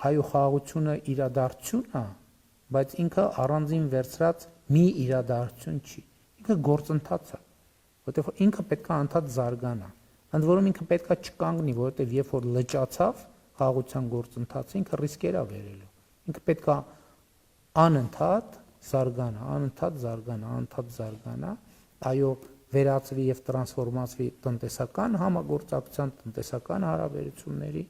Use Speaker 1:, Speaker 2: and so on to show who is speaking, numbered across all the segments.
Speaker 1: հայու խաղաղությունը իրադարձություն է, բայց ինքը առանձին վերցրած մի իրադարձություն չի։ Ինքը գործընթաց է, որտեղ ինքը պետք է անդադ զարգանա։ Ընդ որում ինքը պետք է չկանգնի, որովհետև երբ որ լճացավ խաղաղության գործընթացը, ինքը ռիսկեր է վերելու։ Ինքը պետք է անընդհատ զարգանա, անընդհատ զարգանա, այո, վերածվի եւ տրանսֆորմացվի տնտեսական համագործակցության, տնտեսական հարաբերությունների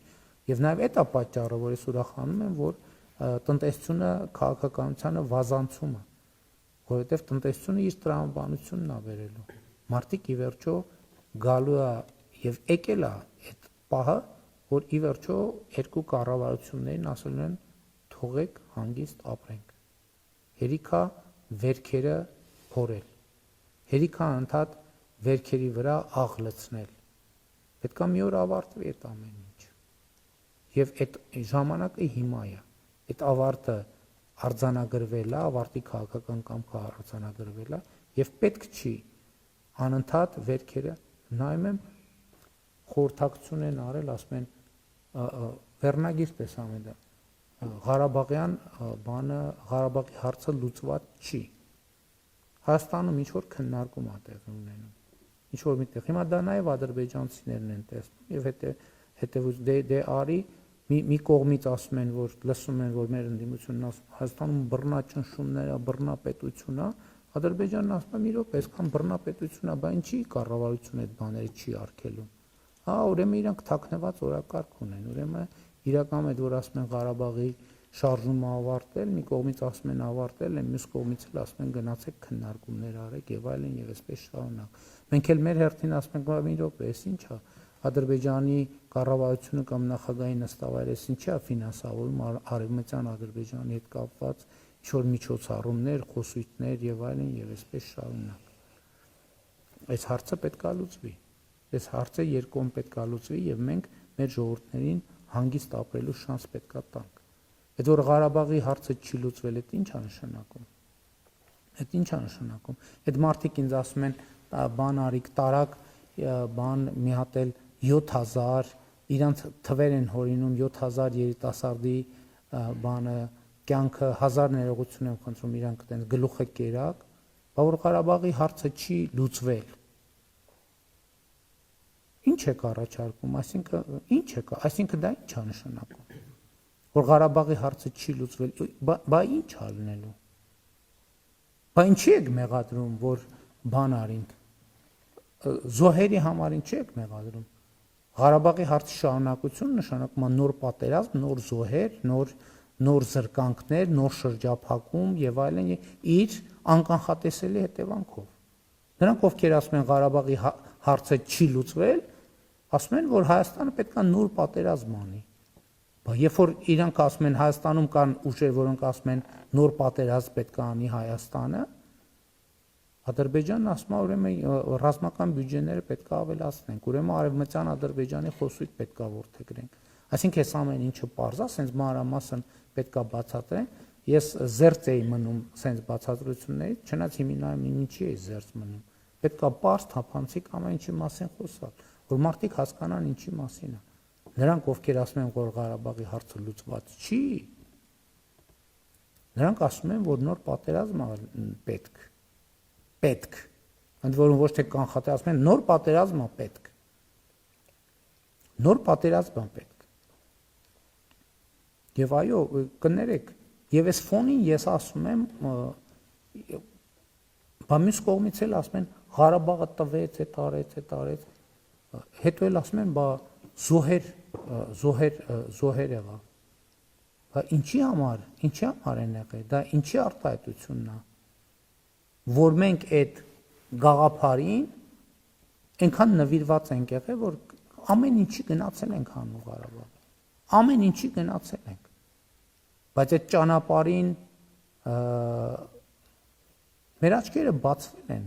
Speaker 1: եւ նաեւ այդ է պատճառը, որ ես ուրախանում եմ, որ տնտեսությունը քաղաքականությանը վազանցում է, որովհետեւ տնտեսությունը իր տրամաբանությունն է վերելու։ Մարդիկ ի վերջո գալու է եւ եկել է այդ պահը, որ ի վերջո երկու կառավարություններին ասելու են թողեք հանգիստ ապրենք։ Հերիքա վերքերը փորել։ Հերիքա անդադ վերքերի վրա աղ լցնել։ Պետք է մի օր ավարտվի այդ ամեն ինչ։ Եվ այդ ժամանակը հիմա է։ Այդ ավարտը արձանագրվել է, ավարտի քաղաքական կամքը արձանագրվել է եւ պետք չի անընդհատ վերքերը նայում եմ խորհրդակցություն են արել, ասում են վերնագիր տեսամ դա Ղարաբաղյան բանը Ղարաբաղի հարցը լուծված չի։ Հայաստանում ինչ որ քննարկում է տեղի ունենում։ Ինչ որ միտեղ հիմա դա նաև ադրբեջանցիներն են տեսնում եւ հետեւուց դե արի մի կողմից ասում են որ լսում են որ մեր ընդդիմությունն ասում Հայաստանում բռնաճնշումներ է, բռնապետություն է, Ադրբեջանն ասում է մի րոպե, այսքան բռնապետություն է, բա ինչի կառավարությունը այդ բաները չի արգելում։ Ուրեմն իրանք թաքնված օրակարգ ունեն, ուրեմն իրական այդ որ ասում են Ղարաբաղի շարժումը ավարտել, մի կողմից ասում են ավարտել, մյուս կողմից էլ ասում են գնացեք քննարկումներ արեք եւ այլն եւ այսպես շարունակ։ Մենք էլ մեր հերթին ասում ենք, մի րոպե, էս ինչ է, Ադրբեջանի կառավարությունը կամ նախագահի նստավայրը էս ինչ է ֆինանսավորում արևմտյան Ադրբեջանի հետ կապված ինչ-որ միջոցառումներ, խոսույթներ եւ այլն եւ այսպես շարունակ։ Այս հարցը պետք է լուծվի։ Այս հարցը երկկողմ պետք է լուծվի եւ մենք մեր ժողովուրդներին հանգիստ ապրելու շանս պետք է տանք։ Այդ որ Ղարաբաղի հարցը չի լուծվել, դա ինչ է նշանակում։ Այդ ինչ է նշանակում։ Այդ մարդիկ ինձ ասում են, բան արիք, տարակ, բան մի հատ էլ 7000 իրանց թվեր են հորինում 7000 երիտասարդի բանը կյանքը 1000 ներողություն եմ խնդրում իրանք այդպես գլուխը կերակ, բայց որ Ղարաբաղի հարցը չի լուծվել։ Ինչ է առաջարկում, այսինքն դա ինչ է նշանակում։ Որ Ղարաբաղի հարցը չի լուծվել, բա ինչ է լինելու։ Բա ինչի եք մեղադրում, որ բան արինք։ Զոհերի համար ինչի եք մեղադրում։ Ղարաբաղի հարցի շարունակություն նշանակում է նոր պատերազմ, նոր զոհեր, նոր զրկանքներ, նոր շրջափակում եւ այլն իր անկանխատեսելի հետևանքով։ Նրանք ովքեր ասում են Ղարաբաղի հարցը չի լուծվել, ասում են որ Հայաստանը պետք է նոր պատերազմ անի։ Բայց երբ որ իրանք ասում են Հայաստանում կան ուժեր, որոնք ասում են նոր պատերազմ պետք է անի Հայաստանը, Ադրբեջանն ասում է ուրեմն ռազմական բյուջեները պետք է ավելացնենք, ուրեմն արևմտյան Ադրբեջանի խոսույթ պետք է ворթեգրենք։ Այսինքն այս ամեն ինչը պարզ է, ասենց մանրամասն պետք է բացատրենք։ Ես զերծ էի մնում ասենց բացատրություններից, չնայած հիմնայում ինչի է զերծ մնում։ Պետք է պարզ թափանցիկ ամեն ինչի մասին խոսալ, որ մարդիկ հասկանան ինչի մասին է։ Նրանք ովքեր ասում են, որ Ղարաբաղի հարցը լուծված չի, նրանք ասում են, որ նոր պատերազմ պետք։ Ընդ որում ոչ թե կանխատեսում ասում են նոր պատերազմ պետք։ Նոր պատերազմ պետք։ Եվ այո, կներեք, եւ այս ֆոնին ես ասում եմ, բա մյուս կողմից էլ ասում են Ղարաբաղը տվեց, այդ արեց, հետո էլ ասում են, բա զոհեր եղա։ Բա ինչի համար են եղել, դա ինչի արտահայտությունն է, որ մենք այդ գաղափարին այնքան նվիրված ենք եղել, որ ամեն ինչի գնացել ենք հանուն Ղարաբաղի, ամեն ինչի գնացել ենք, բայց այդ ճանապարհին մեր աչքերը բացվել են,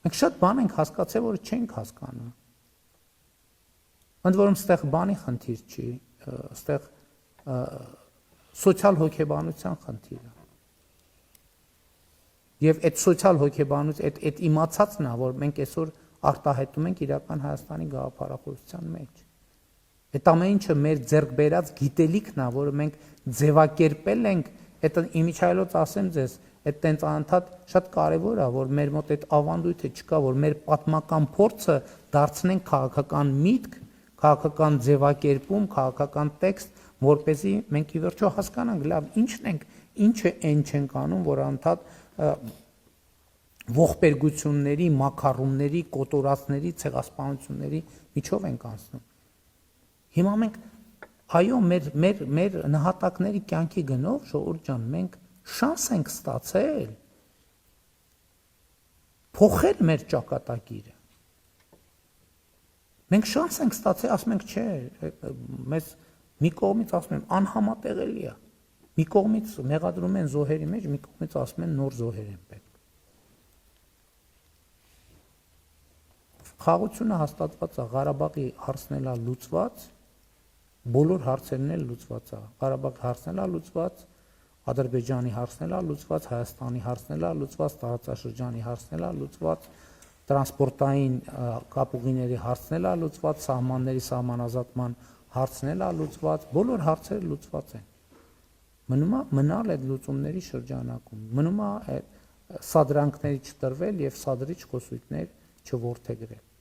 Speaker 1: մենք շատ բան ենք հասկացել, որ չենք հասկանում, ընդ որում ստեղ բանի խնդիր չի, ստեղ սոցիալ հոգեբանության խնդիր է։ Եվ այդ սոցիալ հոգեբանություն, այդ իմացածն է, որ մենք այսօր արտահայտում ենք իրական Հայաստանի գաղափարախոսության մեջ։ Այդ ամեն ինչը մեր ձեռք բերած գիտելիքն է, որը մենք ձևակերպել ենք, այդ իմիջայլոց ասեմ ձեզ, այդ տենց անընդհատ շատ կարևոր է, որ մեր մոտ այդ ավանդույթը չկա, որ մեր պատմական փորձը դարձնենք քաղաքական միտք, քաղաքական ձևակերպում, քաղաքական տեքստ, որպեսզի մենք ի վերջո հասկանանք, լավ, ինչն ենք, ինչը այն չենք անում, որ անընդհատ ողբերգությունների, մակարոնների, կոտորածների, ցեղասպանությունների միջով ենք անցնում։ Հիմա մենք այո, մեր նահատակների կյանքի գնով, ժողովուրդ ջան, մենք շանս ենք ստացել փոխել մեր ճակատագիրը։ Մենք շանս ենք ստացել, ասում ենք, չէ, մեզ մի կողմից ասում են անհամատեղելի է։ Մի կողմից մեղադրում են զոհերի մեջ, մի կողմից ասում են նոր զոհեր են պետք։ Խաղաղությունը հաստատված է, Ղարաբաղի հարցն է լուծված, բոլոր հարցերն էլ լուծված է։ Ղարաբաղի հարցն է լուծված, Ադրբեջանի հարցն է լուծված, Հայաստանի հարցն է լուծված, տարածաշրջանի հարցն է լուծված, տրանսպորտային կապուղիների հարցն է լուծված, սահմանների սահմանազատման հարցն է լուծված, բոլոր հարցերը լուծված են։ Մնում է մնալ այդ լուծումների շրջանակում, մնում է սադրանքների չտրվել եւ սադրիչ խոսույթներ չորդեգրել։